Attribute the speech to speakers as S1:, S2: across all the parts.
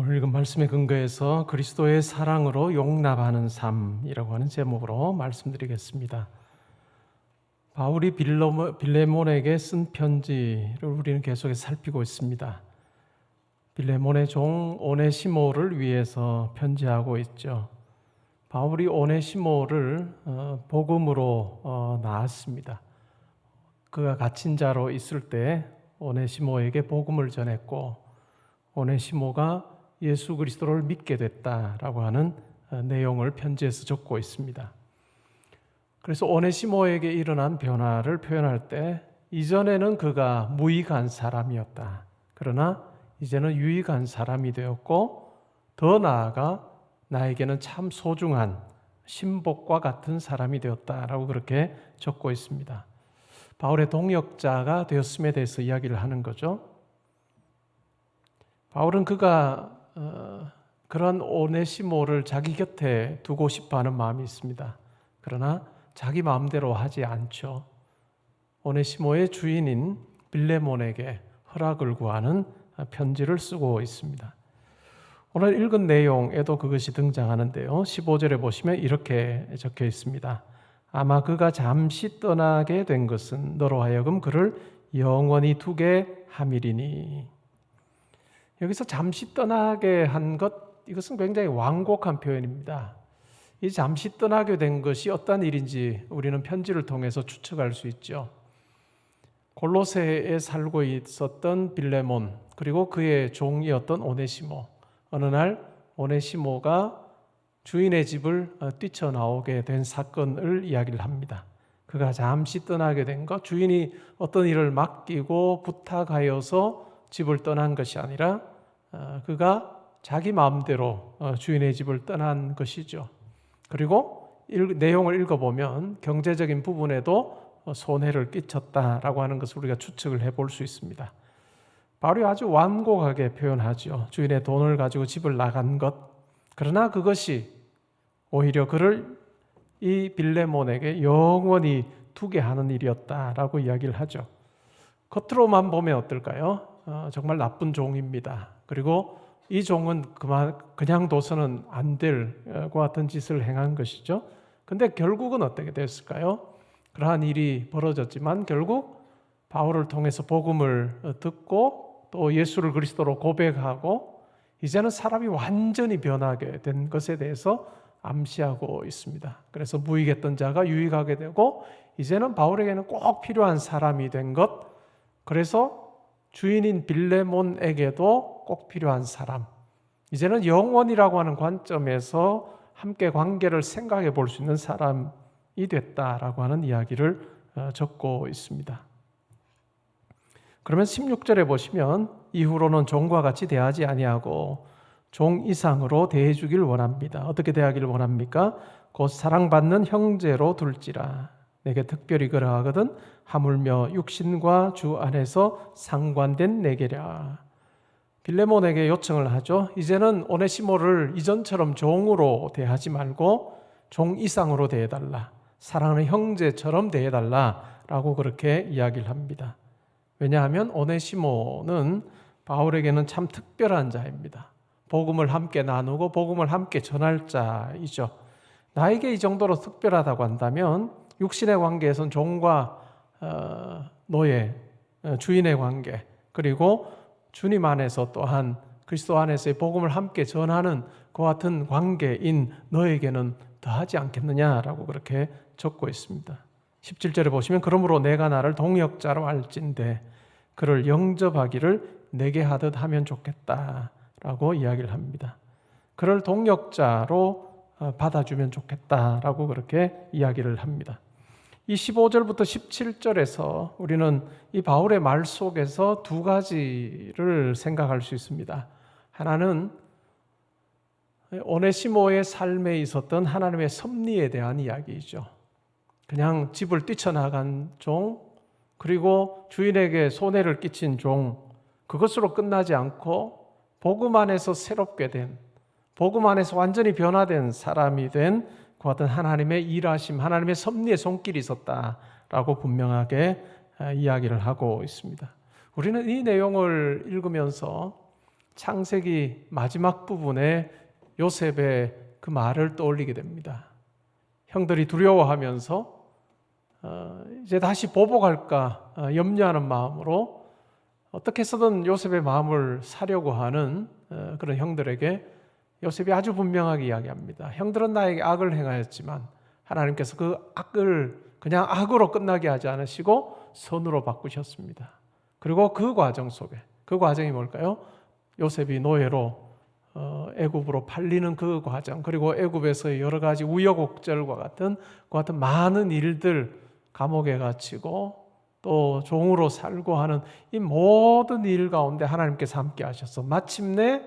S1: 오늘 읽은 말씀에 근거해서 그리스도의 사랑으로 용납하는 삶이라고 하는 제목으로 말씀드리겠습니다. 바울이 빌레몬에게 쓴 편지를 우리는 계속해서 살피고 있습니다. 빌레몬의 종 오네시모를 위해서 편지하고 있죠. 바울이 오네시모를 복음으로 낳았습니다. 그가 갇힌 자로 있을 때 오네시모에게 복음을 전했고, 오네시모가 예수 그리스도를 믿게 됐다라고 하는 내용을 편지에서 적고 있습니다. 그래서 오네시모에게 일어난 변화를 표현할 때, 이전에는 그가 무익한 사람이었다. 그러나 이제는 유익한 사람이 되었고, 더 나아가 나에게는 참 소중한 신복과 같은 사람이 되었다라고 그렇게 적고 있습니다. 바울의 동역자가 되었음에 대해서 이야기를 하는 거죠. 바울은 그가 그런 오네시모를 자기 곁에 두고 싶어하는 마음이 있습니다. 그러나 자기 마음대로 하지 않죠. 오네시모의 주인인 빌레몬에게 허락을 구하는 편지를 쓰고 있습니다. 오늘 읽은 내용에도 그것이 등장하는데요. 15절에 보시면 이렇게 적혀 있습니다. 아마 그가 잠시 떠나게 된 것은 너로 하여금 그를 영원히 두게 함이리니. 여기서 잠시 떠나게 한 것, 이것은 굉장히 완곡한 표현입니다. 이 잠시 떠나게 된 것이 어떤 일인지 우리는 편지를 통해서 추측할 수 있죠. 골로새에 살고 있었던 빌레몬, 그리고 그의 종이었던 오네시모. 어느 날 오네시모가 주인의 집을 뛰쳐나오게 된 사건을 이야기를 합니다. 그가 잠시 떠나게 된 것, 주인이 어떤 일을 맡기고 부탁하여서 집을 떠난 것이 아니라 그가 자기 마음대로 주인의 집을 떠난 것이죠. 그리고 내용을 읽어보면 경제적인 부분에도 손해를 끼쳤다라고 하는 것을 우리가 추측을 해볼 수 있습니다. 바울이 아주 완곡하게 표현하죠. 주인의 돈을 가지고 집을 나간 것. 그러나 그것이 오히려 그를 이 빌레몬에게 영원히 두게 하는 일이었다라고 이야기를 하죠. 겉으로만 보면 어떨까요? 정말 나쁜 종입니다. 그리고 이 종은 그냥 둬서는 안 될 것 같은 짓을 행한 것이죠. 근데 결국은 어떻게 됐을까요? 그러한 일이 벌어졌지만 결국 바울을 통해서 복음을 듣고 또 예수를 그리스도로 고백하고 이제는 사람이 완전히 변하게 된 것에 대해서 암시하고 있습니다. 그래서 무익했던 자가 유익하게 되고 이제는 바울에게는 꼭 필요한 사람이 된 것, 그래서 주인인 빌레몬에게도 꼭 필요한 사람, 이제는 영원이라고 하는 관점에서 함께 관계를 생각해 볼 수 있는 사람이 됐다라고 하는 이야기를 적고 있습니다. 그러면 16절에 보시면 이후로는 종과 같이 대하지 아니하고 종 이상으로 대해주길 원합니다. 어떻게 대하기를 원합니까? 곧 사랑받는 형제로 둘지라. 내게 특별히 그러하거든 하물며 육신과 주 안에서 상관된 내게랴. 빌레몬에게 요청을 하죠. 이제는 오네시모를 이전처럼 종으로 대하지 말고 종 이상으로 대해달라. 사랑하는 형제처럼 대해달라라고 그렇게 이야기를 합니다. 왜냐하면 오네시모는 바울에게는 참 특별한 자입니다. 복음을 함께 나누고 복음을 함께 전할 자이죠. 나에게 이 정도로 특별하다고 한다면 육신의 관계에서는 종과 노예, 주인의 관계, 그리고 주님 안에서 또한 그리스도 안에서의 복음을 함께 전하는 그와 같은 관계인 너에게는 더하지 않겠느냐라고 그렇게 적고 있습니다. 17절에 보시면 그러므로 내가 나를 동역자로 알진대 그를 영접하기를 내게 하듯 하면 좋겠다라고 이야기를 합니다. 그를 동역자로 받아주면 좋겠다라고 그렇게 이야기를 합니다. 이 15절부터 17절에서 우리는 이 바울의 말 속에서 두 가지를 생각할 수 있습니다. 하나는 오네시모의 삶에 있었던 하나님의 섭리에 대한 이야기이죠. 그냥 집을 뛰쳐나간 종, 그리고 주인에게 손해를 끼친 종, 그것으로 끝나지 않고 복음 안에서 새롭게 된, 복음 안에서 완전히 변화된 사람이 된 그 같은 하나님의 일하심, 하나님의 섭리의 손길이 있었다라고 분명하게 이야기를 하고 있습니다. 우리는 이 내용을 읽으면서 창세기 마지막 부분에 요셉의 그 말을 떠올리게 됩니다. 형들이 두려워하면서 이제 다시 보복할까 염려하는 마음으로 어떻게 해서든 요셉의 마음을 사려고 하는 그런 형들에게 요셉이 아주 분명하게 이야기합니다. 형들은 나에게 악을 행하였지만 하나님께서 그 악을 그냥 악으로 끝나게 하지 않으시고 선으로 바꾸셨습니다. 그리고 그 과정 속에, 그 과정이 뭘까요? 요셉이 노예로 애굽으로 팔리는 그 과정, 그리고 애굽에서의 여러 가지 우여곡절과 같은 그 같은 많은 일들, 감옥에 갇히고 또 종으로 살고 하는 이 모든 일 가운데 하나님께서 함께 하셔서 마침내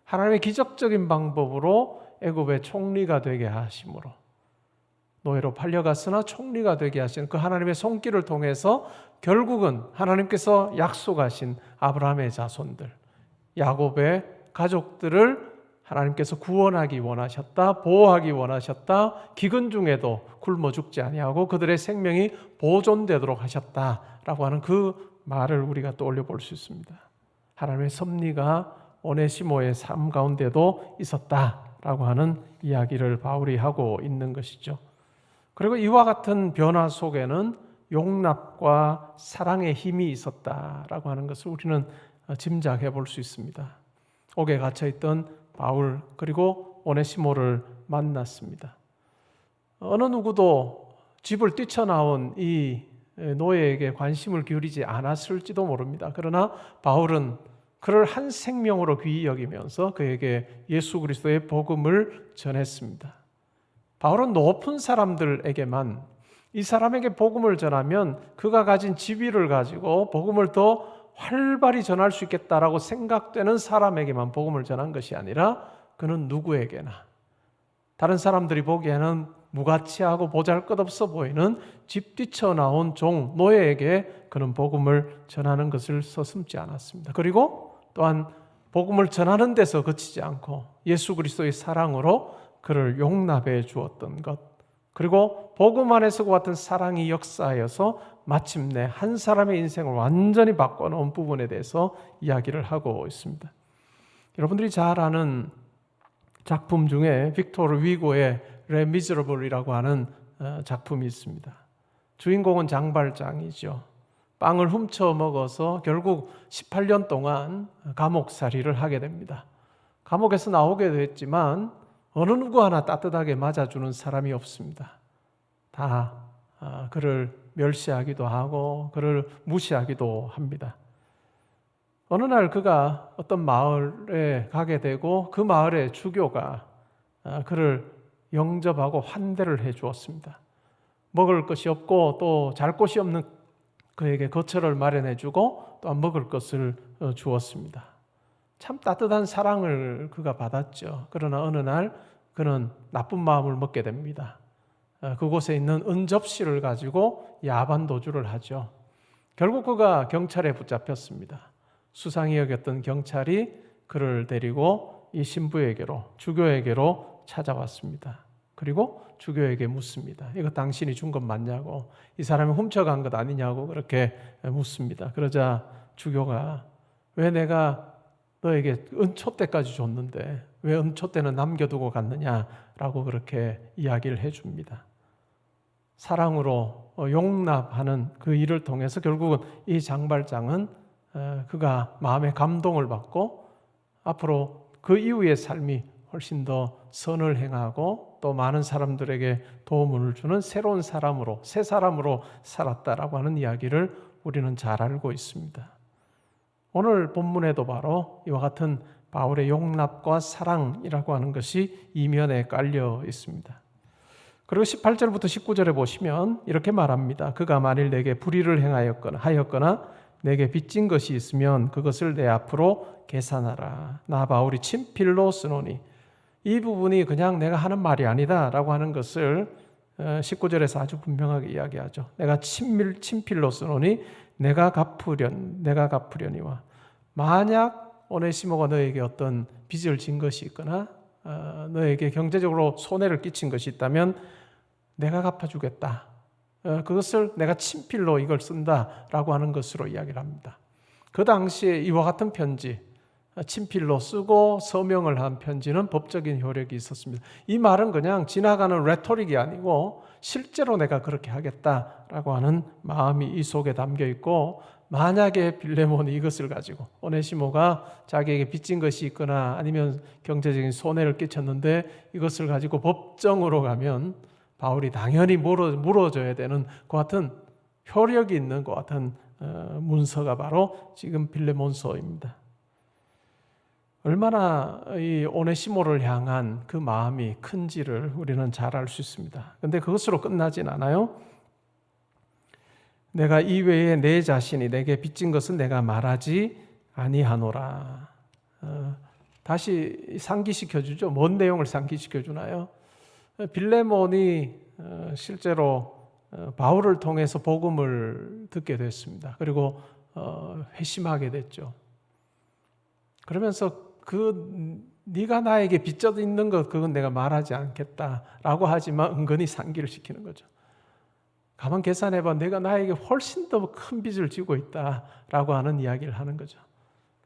S1: 하나님의 기적적인 방법으로 애굽의 총리가 되게 하심으로, 노예로 팔려갔으나 총리가 되게 하시는 그 하나님의 손길을 통해서 결국은 하나님께서 약속하신 아브라함의 자손들, 야곱의 가족들을 하나님께서 구원하기 원하셨다, 보호하기 원하셨다, 기근 중에도 굶어 죽지 아니하고 그들의 생명이 보존되도록 하셨다라고 하는 그 말을 우리가 떠올려 볼 수 있습니다. 하나님의 섭리가 오네시모의 삶 가운데도 있었다라고 하는 이야기를 바울이 하고 있는 것이죠. 그리고 이와 같은 변화 속에는 용납과 사랑의 힘이 있었다라고 하는 것을 우리는 짐작해 볼 수 있습니다. 옥에 갇혀있던 바울 그리고 오네시모를 만났습니다. 어느 누구도 집을 뛰쳐나온 이 노예에게 관심을 기울이지 않았을지도 모릅니다. 그러나 바울은 그를 한 생명으로 귀히 여기면서 그에게 예수 그리스도의 복음을 전했습니다. 바울은 높은 사람들에게만, 이 사람에게 복음을 전하면 그가 가진 지위를 가지고 복음을 더 활발히 전할 수 있겠다라고 생각되는 사람에게만 복음을 전한 것이 아니라 그는 누구에게나, 다른 사람들이 보기에는 무가치하고 보잘것없어 보이는 집 뛰쳐나온 종, 노예에게 그는 복음을 전하는 것을 서슴지 않았습니다. 그리고 또한 복음을 전하는 데서 그치지 않고 예수 그리스도의 사랑으로 그를 용납해 주었던 것, 그리고 복음 안에서 그 같은 사랑이 역사하여서 마침내 한 사람의 인생을 완전히 바꿔놓은 부분에 대해서 이야기를 하고 있습니다. 여러분들이 잘 아는 작품 중에 빅토르 위고의 레 미저러블이라고 하는 작품이 있습니다. 주인공은 장발장이죠. 빵을 훔쳐 먹어서 결국 18년 동안 감옥살이를 하게 됩니다. 감옥에서 나오게 됐지만 어느 누구 하나 따뜻하게 맞아주는 사람이 없습니다. 다 그를 멸시하기도 하고 그를 무시하기도 합니다. 어느 날 그가 어떤 마을에 가게 되고 그 마을의 주교가 그를 영접하고 환대를 해 주었습니다. 먹을 것이 없고 또 잘 곳이 없는 그에게 거처를 마련해 주고 또한 먹을 것을 주었습니다. 참 따뜻한 사랑을 그가 받았죠. 그러나 어느 날 그는 나쁜 마음을 먹게 됩니다. 그곳에 있는 은접시를 가지고 야반 도주를 하죠. 결국 그가 경찰에 붙잡혔습니다. 수상히 여겼던 경찰이 그를 데리고 이 신부에게로, 주교에게로 찾아왔습니다. 그리고 주교에게 묻습니다. 이거 당신이 준 것 맞냐고, 이 사람이 훔쳐간 것 아니냐고 그렇게 묻습니다. 그러자 주교가 왜 내가 너에게 은촛대까지 줬는데 왜 은촛대는 남겨두고 갔느냐라고 그렇게 이야기를 해줍니다. 사랑으로 용납하는 그 일을 통해서 결국은 이 장발장은 그가 마음의 감동을 받고 앞으로 그 이후의 삶이 훨씬 더 선을 행하고 또 많은 사람들에게 도움을 주는 새로운 사람으로, 새 사람으로 살았다라고 하는 이야기를 우리는 잘 알고 있습니다. 오늘 본문에도 바로 이와 같은 바울의 용납과 사랑이라고 하는 것이 이면에 깔려 있습니다. 그리고 18절부터 19절에 보시면 이렇게 말합니다. 그가 만일 내게 불의를 하였거나 내게 빚진 것이 있으면 그것을 내 앞으로 계산하라. 나 바울이 친필로 쓰노니. 이 부분이 그냥 내가 하는 말이 아니다 라고 하는 것을 19절에서 아주 분명하게 이야기하죠. 내가 친필로 쓰노니 내가 갚으려니와. 만약 오네시모가 너에게 어떤 빚을 진 것이 있거나 너에게 경제적으로 손해를 끼친 것이 있다면 내가 갚아주겠다. 그것을 내가 친필로 이걸 쓴다라고 하는 것으로 이야기를 합니다. 그 당시에 이와 같은 편지, 친필로 쓰고 서명을 한 편지는 법적인 효력이 있었습니다. 이 말은 그냥 지나가는 레토릭이 아니고 실제로 내가 그렇게 하겠다라고 하는 마음이 이 속에 담겨 있고, 만약에 빌레몬이 이것을 가지고 오네시모가 자기에게 빚진 것이 있거나 아니면 경제적인 손해를 끼쳤는데 이것을 가지고 법정으로 가면 바울이 당연히 물어줘야 되는 그 같은 효력이 있는 그 같은 문서가 바로 지금 빌레몬서입니다. 얼마나 이 오네시모를 향한 그 마음이 큰지를 우리는 잘 알 수 있습니다. 그런데 그것으로 끝나진 않아요. 내가 이외에 내 자신이 내게 빚진 것은 내가 말하지 아니하노라. 다시 상기시켜 주죠. 뭔 내용을 상기시켜 주나요? 빌레몬이 실제로 바울을 통해서 복음을 듣게 됐습니다. 그리고 회심하게 됐죠. 그러면서 네가 나에게 빚져 있는 것 그건 내가 말하지 않겠다라고 하지만 은근히 상기를 시키는 거죠. 가만 계산해봐. 내가 나에게 훨씬 더 큰 빚을 지고 있다라고 하는 이야기를 하는 거죠.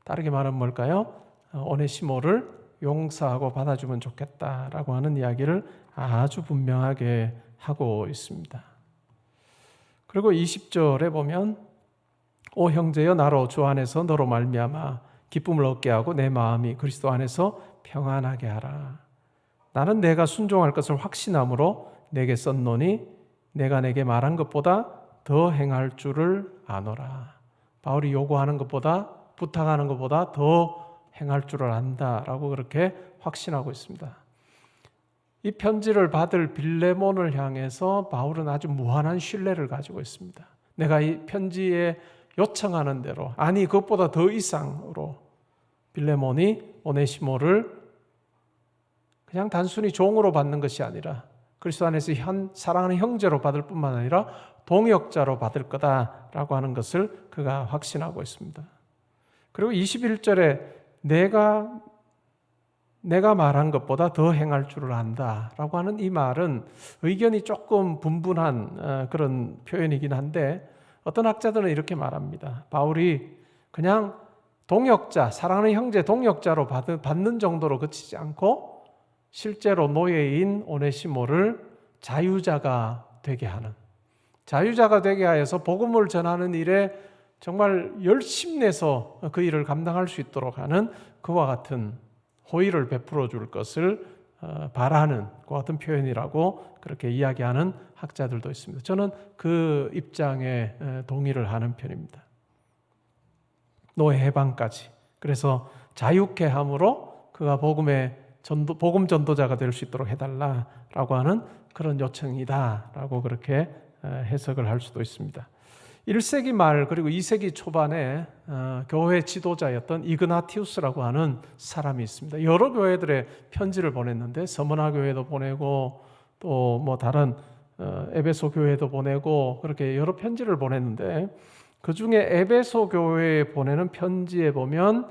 S1: 다르게 말하면 뭘까요? 오네시모를 용서하고 받아주면 좋겠다라고 하는 이야기를 아주 분명하게 하고 있습니다. 그리고 20절에 보면 오 형제여 나로 주 안에서 너로 말미암아 기쁨을 얻게 하고 내 마음이 그리스도 안에서 평안하게 하라. 나는 내가 순종할 것을 확신함으로 내게 썼노니 내가 내게 말한 것보다 더 행할 줄을 아노라. 바울이 요구하는 것보다, 부탁하는 것보다 더 행할 줄을 안다라고 그렇게 확신하고 있습니다. 이 편지를 받을 빌레몬을 향해서 바울은 아주 무한한 신뢰를 가지고 있습니다. 내가 이 편지에 요청하는 대로, 아니 그것보다 더 이상으로 빌레몬이 오네시모를 그냥 단순히 종으로 받는 것이 아니라 그리스도 안에서 사랑하는 형제로 받을 뿐만 아니라 동역자로 받을 거다라고 하는 것을 그가 확신하고 있습니다. 그리고 21절에 내가 말한 것보다 더 행할 줄을 안다라고 하는 이 말은 의견이 조금 분분한 그런 표현이긴 한데, 어떤 학자들은 이렇게 말합니다. 바울이 그냥 동역자, 사랑하는 형제 동역자로 받는 정도로 그치지 않고 실제로 노예인 오네시모를 자유자가 되게 하는, 자유자가 되게 하여서 복음을 전하는 일에 정말 열심내서 그 일을 감당할 수 있도록 하는 그와 같은 호의를 베풀어 줄 것을 바라는 그 같은 표현이라고 그렇게 이야기하는 학자들도 있습니다. 저는 그 입장에 동의를 하는 편입니다. 노예 해방까지. 그래서 자유케 함으로 그가 복음 전도자가 될 수 있도록 해달라라고 하는 그런 요청이다라고 그렇게 해석을 할 수도 있습니다. 1세기 말 그리고 2세기 초반에 교회 지도자였던 이그나티우스라고 하는 사람이 있습니다. 여러 교회들에 편지를 보냈는데 서머나 교회도 보내고 또 뭐 다른 에베소 교회도 보내고 그렇게 여러 편지를 보냈는데, 그 중에 에베소 교회에 보내는 편지에 보면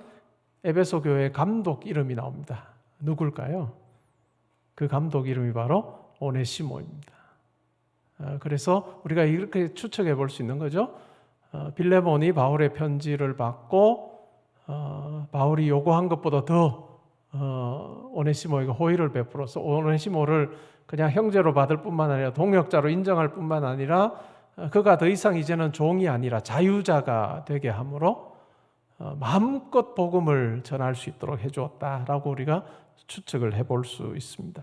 S1: 에베소 교회 감독 이름이 나옵니다. 누굴까요? 그 감독 이름이 바로 오네시모입니다. 그래서 우리가 이렇게 추측해 볼 수 있는 거죠. 빌레몬이 바울의 편지를 받고 바울이 요구한 것보다 더 오네시모에게 호의를 베풀어서 오네시모를 그냥 형제로 받을 뿐만 아니라 동역자로 인정할 뿐만 아니라 그가 더 이상 이제는 종이 아니라 자유자가 되게 함으로 마음껏 복음을 전할 수 있도록 해주었다라고 우리가 추측을 해볼 수 있습니다.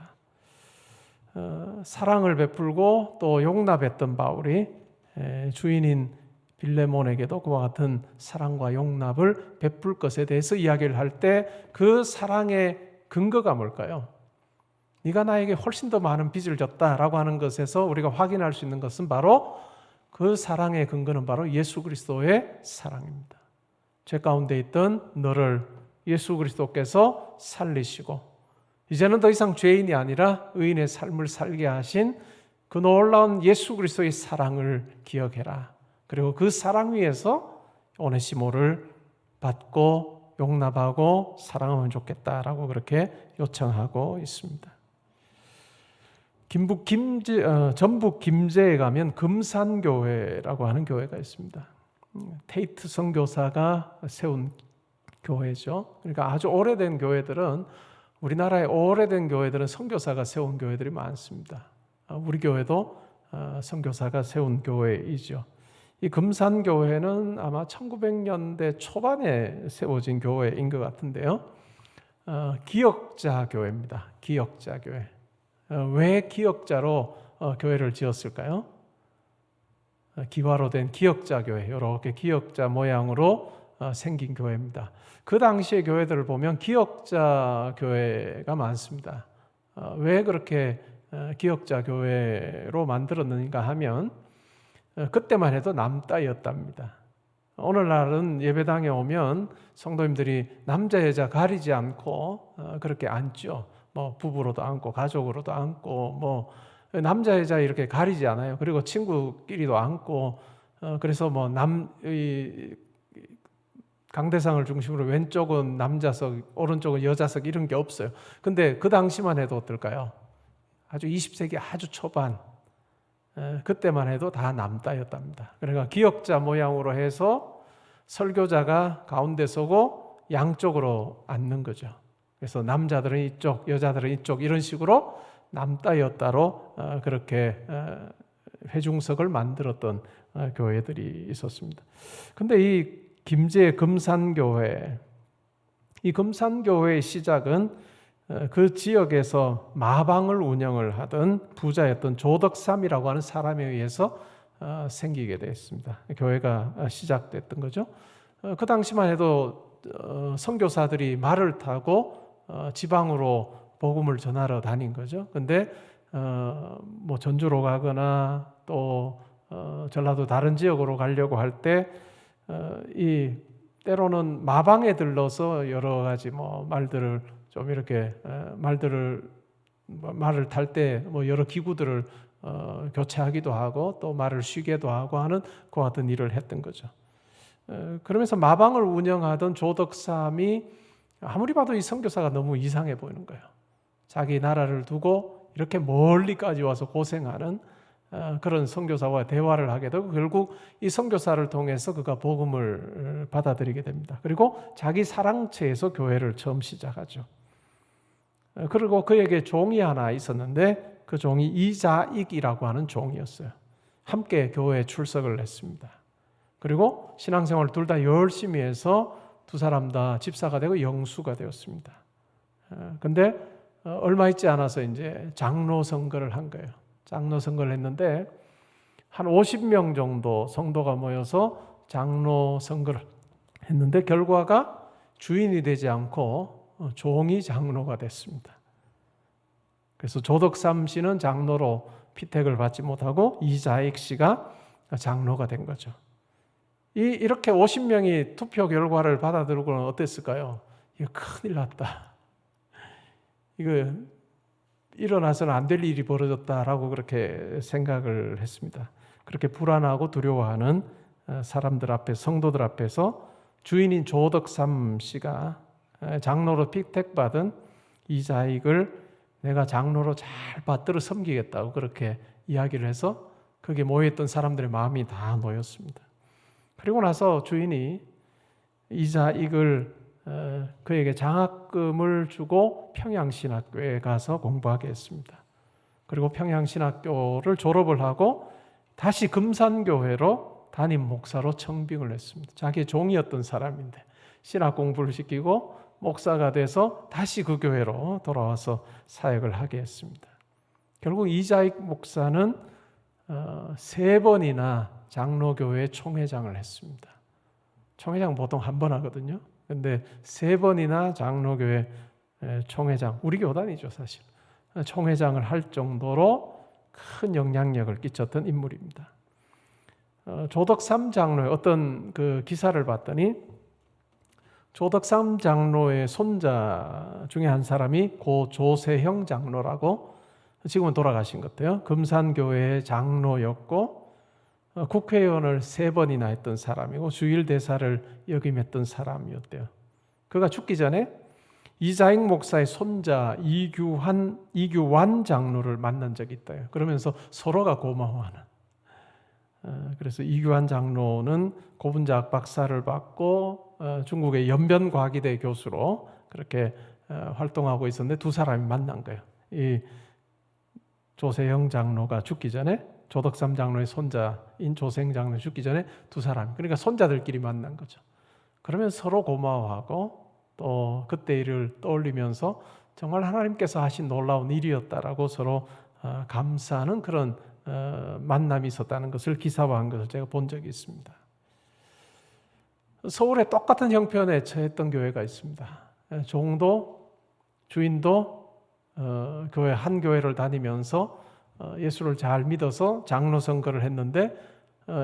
S1: 사랑을 베풀고 또 용납했던 바울이 주인인 빌레몬에게도 그와 같은 사랑과 용납을 베풀 것에 대해서 이야기를 할 때 그 사랑의 근거가 뭘까요? 네가 나에게 훨씬 더 많은 빚을 졌다라고 하는 것에서 우리가 확인할 수 있는 것은 바로 그 사랑의 근거는 바로 예수 그리스도의 사랑입니다. 죄 가운데 있던 너를 예수 그리스도께서 살리시고 이제는 더 이상 죄인이 아니라 의인의 삶을 살게 하신 그 놀라운 예수 그리스도의 사랑을 기억해라. 그리고 그 사랑 위에서 오네시모를 받고 용납하고 사랑하면 좋겠다라고 그렇게 요청하고 있습니다. 전북 김제에 가면 금산교회라고 하는 교회가 있습니다. 테이트 선교사가 세운 교회죠. 그러니까 아주 오래된 교회들은, 우리나라의 오래된 교회들은 선교사가 세운 교회들이 많습니다. 우리 교회도 선교사가 세운 교회이죠. 이 금산교회는 아마 1900년대 초반에 세워진 교회인 것 같은데요. 기역자 교회입니다. 기역자 교회. 왜 기역자로 교회를 지었을까요? 기와로 된 기역자 교회, 이렇게 기역자 모양으로 생긴 교회입니다. 그 당시의 교회들을 보면 기역자 교회가 많습니다. 왜 그렇게 기역자 교회로 만들었는가 하면 그때만 해도 남따였답니다. 오늘날은 예배당에 오면 성도님들이 남자 여자 가리지 않고 그렇게 앉죠. 뭐 부부로도 앉고 가족으로도 앉고 뭐 남자 여자 이렇게 가리지 않아요. 그리고 친구끼리도 앉고 그래서 뭐 강대상을 중심으로 왼쪽은 남자석, 오른쪽은 여자석 이런 게 없어요. 근데 그 당시만 해도 어떨까요? 아주 20세기 아주 초반 그때만 해도 다 남따였답니다. 그러니까 기역자 모양으로 해서 설교자가 가운데 서고 양쪽으로 앉는 거죠. 그래서 남자들은 이쪽, 여자들은 이쪽 이런 식으로 남따였다로 그렇게 회중석을 만들었던 교회들이 있었습니다. 근데 이 김제 금산교회, 이 금산교회의 시작은 그 지역에서 마방을 운영을 하던 부자였던 조덕삼이라고 하는 사람에 의해서 생기게 됐습니다. 교회가 시작됐던 거죠. 그 당시만 해도 선교사들이 말을 타고 지방으로 복음을 전하러 다닌 거죠. 근데 뭐 전주로 가거나 또 전라도 다른 지역으로 가려고 할 때 이 때로는 마방에 들러서 여러 가지 뭐 말들을 좀 이렇게 말을 탈 때 뭐 여러 기구들을 교체하기도 하고 또 말을 쉬게도 하고 하는 그와 같은 일을 했던 거죠. 그러면서 마방을 운영하던 조덕삼이 아무리 봐도 이 선교사가 너무 이상해 보이는 거예요. 자기 나라를 두고 이렇게 멀리까지 와서 고생하는 그런 선교사와 대화를 하게 되고 결국 이 선교사를 통해서 그가 복음을 받아들이게 됩니다. 그리고 자기 사랑처에서 교회를 처음 시작하죠. 그리고 그에게 종이 하나 있었는데 그 종이 이자익이라고 하는 종이었어요. 함께 교회에 출석을 했습니다. 그리고 신앙생활을 둘 다 열심히 해서 두 사람 다 집사가 되고 영수가 되었습니다. 근데 얼마 있지 않아서 이제 장로 선거를 한 거예요. 장로 선거를 했는데 한 50명 정도 성도가 모여서 장로 선거를 했는데 결과가 주인이 되지 않고 종이 장로가 됐습니다. 그래서 조덕삼 씨는 장로로 피택을 받지 못하고 이자익 씨가 장로가 된 거죠. 이렇게 50명이 투표 결과를 받아들고는 어땠을까요? 이거 큰일 났다. 이거 일어나서는 안 될 일이 벌어졌다라고 그렇게 생각을 했습니다. 그렇게 불안하고 두려워하는 사람들 앞에, 성도들 앞에서 주인인 조덕삼 씨가 장로로 피택받은 이자익을 내가 장로로 잘 받들어 섬기겠다고 그렇게 이야기를 해서 거기에 모여있던 사람들의 마음이 다 놓였습니다. 그리고 나서 주인이 이자익을 그에게 장학금을 주고 평양신학교에 가서 공부하게 했습니다. 그리고 평양신학교를 졸업을 하고 다시 금산교회로 담임 목사로 청빙을 했습니다. 자기의 종이었던 사람인데 신학 공부를 시키고 목사가 돼서 다시 그 교회로 돌아와서 사역을 하게 했습니다. 결국 이자익 목사는 3번이나 장로교회 총회장을 했습니다. 총회장 보통 한 번 하거든요. 근데 3번이나 장로교회 총회장, 우리 교단이죠 사실. 총회장을 할 정도로 큰 영향력을 끼쳤던 인물입니다. 조덕삼 장로의 어떤 그 기사를 봤더니 조덕삼 장로의 손자 중에 한 사람이 고 조세형 장로라고 지금은 돌아가신 것 같아요. 금산교회의 장로였고 국회의원을 3번이나 했던 사람이고 주일대사를 역임했던 사람이었대요. 그가 죽기 전에 이자익 목사의 손자 이규환 장로를 만난 적이 있대요. 그러면서 서로가 고마워하는. 그래서 이규환 장로는 고분자학 박사를 받고 중국의 연변과기대 교수로 그렇게 활동하고 있었는데 두 사람이 만난 거예요. 이 조세영 장로가 죽기 전에 조덕삼 장로의 손자인 조세영 장로 죽기 전에 두 사람, 그러니까 손자들끼리 만난 거죠. 그러면 서로 고마워하고 또 그때 일을 떠올리면서 정말 하나님께서 하신 놀라운 일이었다라고 서로 감사하는 그런 만남이 있었다는 것을 기사화한 것을 제가 본 적이 있습니다. 서울에 똑같은 형편에 처했던 교회가 있습니다. 종도 주인도 교회 한 교회를 다니면서 예수를 잘 믿어서 장로 선거를 했는데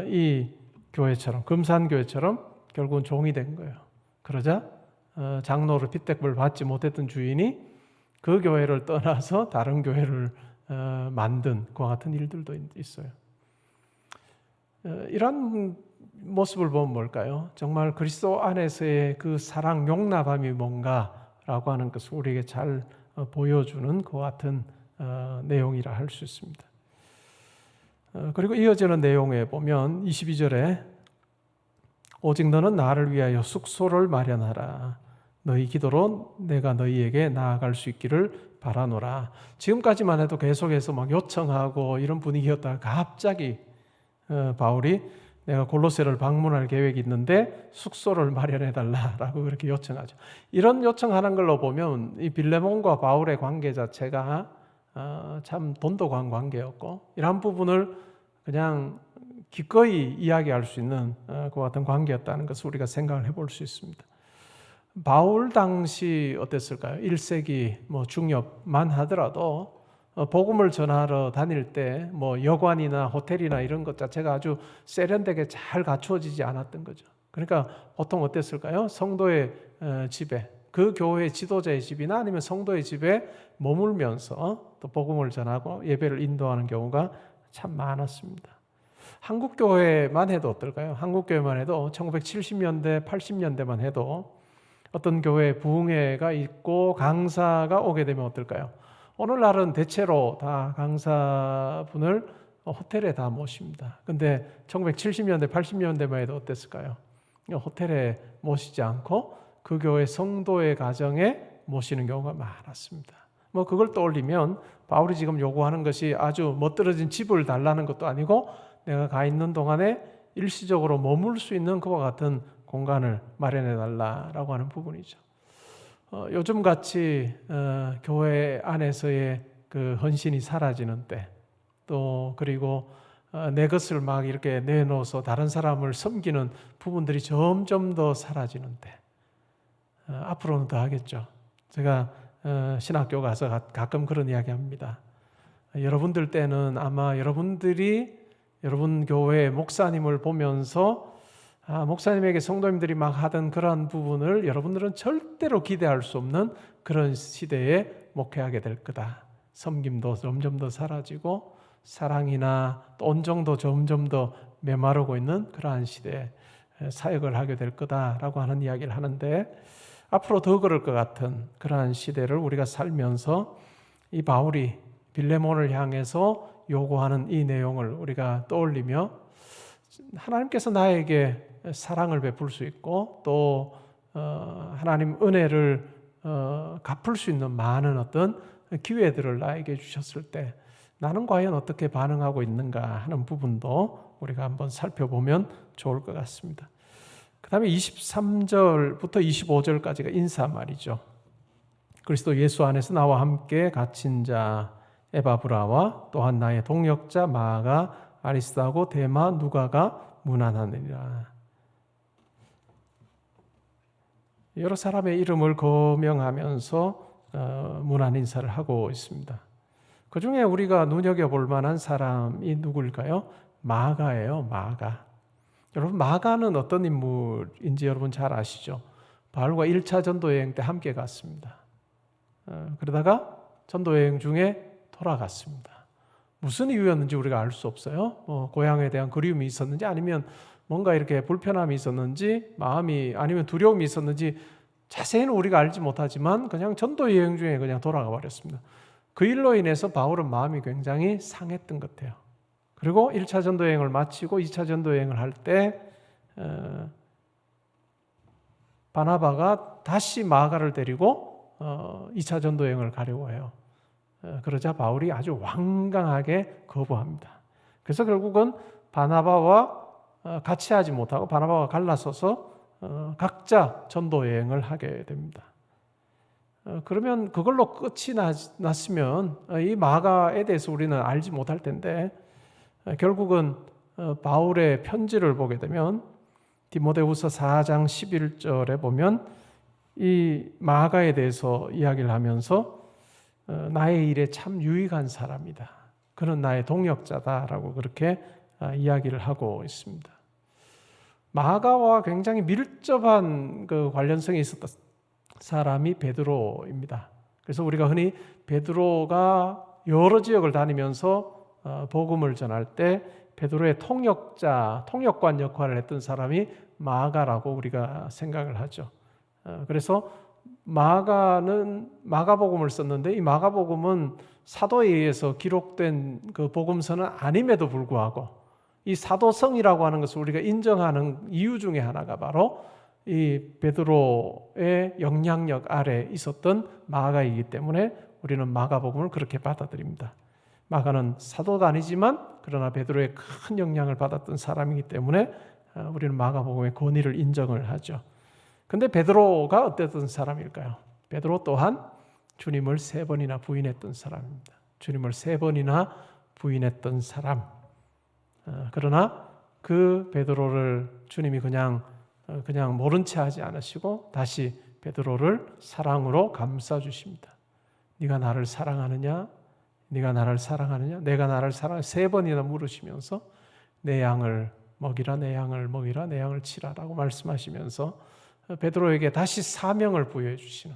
S1: 이 교회처럼 금산교회처럼 결국은 종이 된 거예요. 그러자 장로를 핏대급을 받지 못했던 주인이 그 교회를 떠나서 다른 교회를 만든 그와 같은 일들도 있어요. 이런 모습을 보면 뭘까요? 정말 그리스도 안에서의 그 사랑 용납함이 뭔가라고 하는 것을 우리에게 잘 보여주는 그와 같은 내용이라 할 수 있습니다. 그리고 이어지는 내용에 보면 22절에 오직 너는 나를 위하여 숙소를 마련하라. 너희 기도로 내가 너희에게 나아갈 수 있기를 바라노라. 지금까지만 해도 계속해서 막 요청하고 이런 분위기였다가 갑자기 바울이 내가 골로새를 방문할 계획이 있는데 숙소를 마련해 달라라고 그렇게 요청하죠. 이런 요청하는 걸로 보면 이 빌레몬과 바울의 관계 자체가 참 돈독한 관계였고 이러한 부분을 그냥 기꺼이 이야기할 수 있는 그와 같은 관계였다는 것을 우리가 생각을 해볼 수 있습니다. 바울 당시 어땠을까요? 1세기 중엽만 하더라도 복음을 전하러 다닐 때 여관이나 호텔이나 이런 것 자체가 아주 세련되게 잘 갖추어지지 않았던 거죠. 그러니까 보통 어땠을까요? 성도의 집에, 그 교회의 지도자의 집이나 아니면 성도의 집에 머물면서 또 복음을 전하고 예배를 인도하는 경우가 참 많았습니다. 한국교회만 해도 어떨까요? 한국교회만 해도 1970년대, 80년대만 해도 어떤 교회에 부흥회가 있고 강사가 오게 되면 어떨까요? 오늘날은 대체로 다 강사분을 호텔에 다 모십니다. 근데 1970년대, 80년대만 해도 어땠을까요? 호텔에 모시지 않고 그 교회 성도의 가정에 모시는 경우가 많았습니다. 그걸 떠올리면 바울이 지금 요구하는 것이 아주 멋들어진 집을 달라는 것도 아니고 내가 가 있는 동안에 일시적으로 머물 수 있는 그와 같은 공간을 마련해 달라라고 하는 부분이죠. 요즘 같이 교회 안에서의 그 헌신이 사라지는 때, 또 그리고 내 것을 막 이렇게 내놓아서 다른 사람을 섬기는 부분들이 점점 더 사라지는 때, 앞으로는 더 하겠죠. 제가 신학교 가서 가끔 그런 이야기 합니다. 여러분들 때는 아마 여러분들이 여러분 교회 목사님을 보면서 목사님에게 성도님들이 막 하던 그러한 부분을 여러분들은 절대로 기대할 수 없는 그런 시대에 목회하게 될 거다. 섬김도 점점 더 사라지고 사랑이나 또 온정도 점점 더 메마르고 있는 그러한 시대에 사역을 하게 될 거다라고 하는 이야기를 하는데 앞으로 더 그럴 것 같은 그러한 시대를 우리가 살면서 이 바울이 빌레몬을 향해서 요구하는 이 내용을 우리가 떠올리며 하나님께서 나에게 사랑을 베풀 수 있고 또 하나님 은혜를 갚을 수 있는 많은 어떤 기회들을 나에게 주셨을 때 나는 과연 어떻게 반응하고 있는가 하는 부분도 우리가 한번 살펴보면 좋을 것 같습니다. 그 다음에 23절부터 25절까지가 인사말이죠. 그리스도 예수 안에서 나와 함께 갇힌 자 에바브라와 또한 나의 동역자 마가 아리스다고 데마 누가가 문안하느니라. 여러 사람의 이름을 거명하면서 문안 인사를 하고 있습니다. 그 중에 우리가 눈여겨볼 만한 사람이 누구일까요? 마가예요. 마가. 여러분 마가는 어떤 인물인지 여러분 잘 아시죠? 바울과 1차 전도여행 때 함께 갔습니다. 그러다가 전도여행 중에 돌아갔습니다. 무슨 이유였는지 우리가 알 수 없어요. 고향에 대한 그리움이 있었는지 아니면 뭔가 이렇게 불편함이 있었는지 마음이 아니면 두려움이 있었는지 자세히는 우리가 알지 못하지만 그냥 전도 여행 중에 그냥 돌아가 버렸습니다. 그 일로 인해서 바울은 마음이 굉장히 상했던 것 같아요. 그리고 1차 전도 여행을 마치고 2차 전도 여행을 할 때 바나바가 다시 마가를 데리고 2차 전도 여행을 가려고 해요. 그러자 바울이 아주 완강하게 거부합니다. 그래서 결국은 바나바와 같이 하지 못하고 바나바와 갈라서서 각자 전도 여행을 하게 됩니다. 그러면 그걸로 끝이 났으면 이 마가에 대해서 우리는 알지 못할 텐데, 결국은 바울의 편지를 보게 되면 디모데후서 4장 11절에 보면 이 마가에 대해서 이야기를 하면서 나의 일에 참 유익한 사람이다, 그는 나의 동역자다라고 그렇게 이야기를 하고 있습니다. 마가와 굉장히 밀접한 그 관련성이 있었던 사람이 베드로입니다. 그래서 우리가 흔히 베드로가 여러 지역을 다니면서 복음을 전할 때 베드로의 통역자, 통역관 역할을 했던 사람이 마가라고 우리가 생각을 하죠. 그래서 마가는 마가복음을 썼는데 이 마가복음은 사도에 의해서 기록된 그 복음서는 아님에도 불구하고 이 사도성이라고 하는 것을 우리가 인정하는 이유 중에 하나가 바로 이 베드로의 영향력 아래 있었던 마가이기 때문에 우리는 마가복음을 그렇게 받아들입니다. 마가는 사도가 아니지만 그러나 베드로의 큰 영향을 받았던 사람이기 때문에 우리는 마가복음의 권위를 인정을 하죠. 근데 베드로가 어땠던 사람일까요? 베드로 또한 주님을 3번이나 부인했던 사람입니다. 주님을 3번이나 부인했던 사람. 그러나 그 베드로를 주님이 그냥 모른 채 하지 않으시고 다시 베드로를 사랑으로 감싸 주십니다. 네가 나를 사랑하느냐? 네가 나를 사랑하느냐? 내가 나를 사랑하느냐? 3번이나 물으시면서 내 양을 먹이라, 내 양을 먹이라, 내 양을 치라라고 말씀하시면서 베드로에게 다시 사명을 부여해 주시는,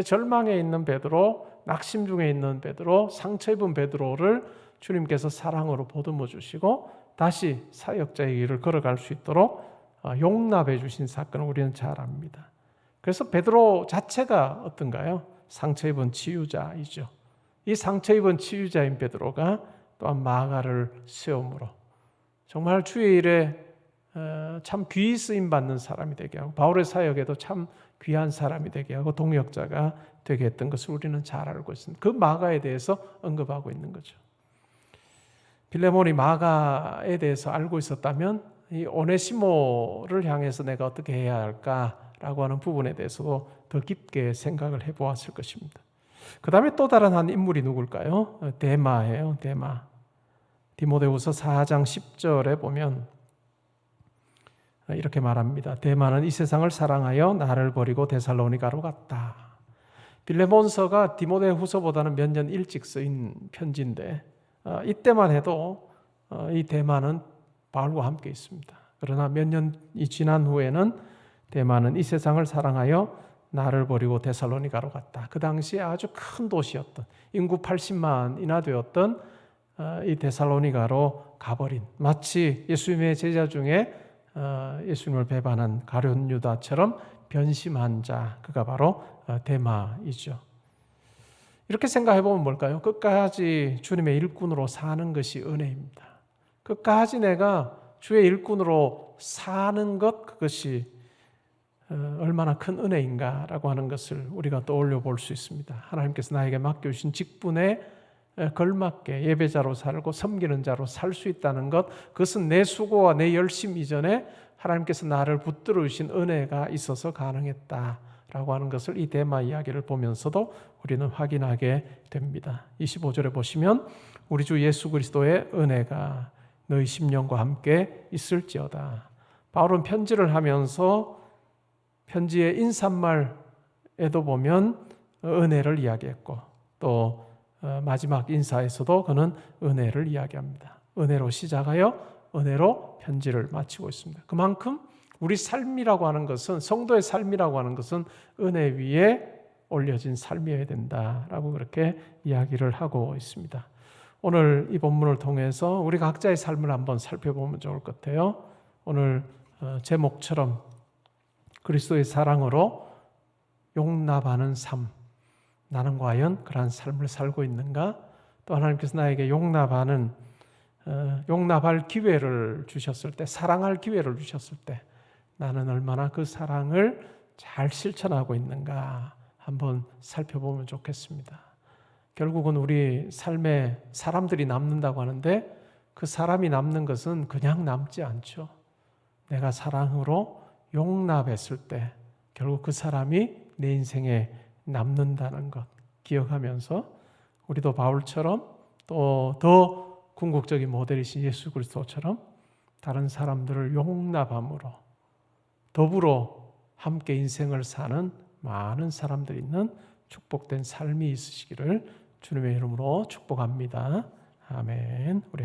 S1: 절망에 있는 베드로, 낙심 중에 있는 베드로, 상처 입은 베드로를 주님께서 사랑으로 보듬어 주시고 다시 사역자의 길을 걸어갈 수 있도록 용납해 주신 사건을 우리는 잘 압니다. 그래서 베드로 자체가 어떤가요? 상처 입은 치유자이죠. 이 상처 입은 치유자인 베드로가 또한 마가를 세움으로 정말 주의 일에 참 귀히 쓰임 받는 사람이 되게 하고 바울의 사역에도 참 귀한 사람이 되게 하고 동역자가 되게 했던 것을 우리는 잘 알고 있습니다. 그 마가에 대해서 언급하고 있는 거죠. 빌레몬이 마가에 대해서 알고 있었다면 이 오네시모를 향해서 내가 어떻게 해야 할까라고 하는 부분에 대해서도 더 깊게 생각을 해보았을 것입니다. 그 다음에 또 다른 한 인물이 누굴까요? 데마예요. 데마. 디모데후서 4장 10절에 보면 이렇게 말합니다. 데마는 이 세상을 사랑하여 나를 버리고 데살로니가로 갔다. 빌레몬서가 디모데후서보다는 몇 년 일찍 쓰인 편지인데 이때만 해도 이 데마는 바울과 함께 있습니다. 그러나 몇 년이 지난 후에는 데마는 이 세상을 사랑하여 나를 버리고 데살로니가로 갔다. 그 당시에 아주 큰 도시였던, 인구 80만이나 되었던 이 데살로니가로 가버린, 마치 예수님의 제자 중에 예수님을 배반한 가룟 유다처럼 변심한 자, 그가 바로 데마이죠. 이렇게 생각해보면 뭘까요? 끝까지 주님의 일꾼으로 사는 것이 은혜입니다. 끝까지 내가 주의 일꾼으로 사는 것, 그것이 얼마나 큰 은혜인가라고 하는 것을 우리가 떠올려 볼 수 있습니다. 하나님께서 나에게 맡겨주신 직분에 걸맞게 예배자로 살고 섬기는 자로 살 수 있다는 것, 그것은 내 수고와 내 열심 이전에 하나님께서 나를 붙들어 주신 은혜가 있어서 가능했다라고 하는 것을 이 데마 이야기를 보면서도 우리는 확인하게 됩니다. 25절에 보시면 우리 주 예수 그리스도의 은혜가 너희 심령과 함께 있을지어다. 바울은 편지를 하면서 편지의 인사말에도 보면 은혜를 이야기했고 또 마지막 인사에서도 그는 은혜를 이야기합니다. 은혜로 시작하여 은혜로 편지를 마치고 있습니다. 그만큼 우리 삶이라고 하는 것은, 성도의 삶이라고 하는 것은 은혜 위에 올려진 삶이어야 된다라고 그렇게 이야기를 하고 있습니다. 오늘 이 본문을 통해서 우리 각자의 삶을 한번 살펴보면 좋을 것 같아요. 오늘 제목처럼 그리스도의 사랑으로 용납하는 삶, 나는 과연 그러한 삶을 살고 있는가? 또 하나님께서 나에게 용납할 기회를 주셨을 때, 사랑할 기회를 주셨을 때 나는 얼마나 그 사랑을 잘 실천하고 있는가 한번 살펴보면 좋겠습니다. 결국은 우리 삶에 사람들이 남는다고 하는데 그 사람이 남는 것은 그냥 남지 않죠. 내가 사랑으로 용납했을 때 결국 그 사람이 내 인생에 남는다는 것 기억하면서 우리도 바울처럼 또 더 궁극적인 모델이신 예수 그리스도처럼 다른 사람들을 용납함으로 더불어 함께 인생을 사는 많은 사람들이 있는 축복된 삶이 있으시기를 주님의 이름으로 축복합니다. 아멘. 우리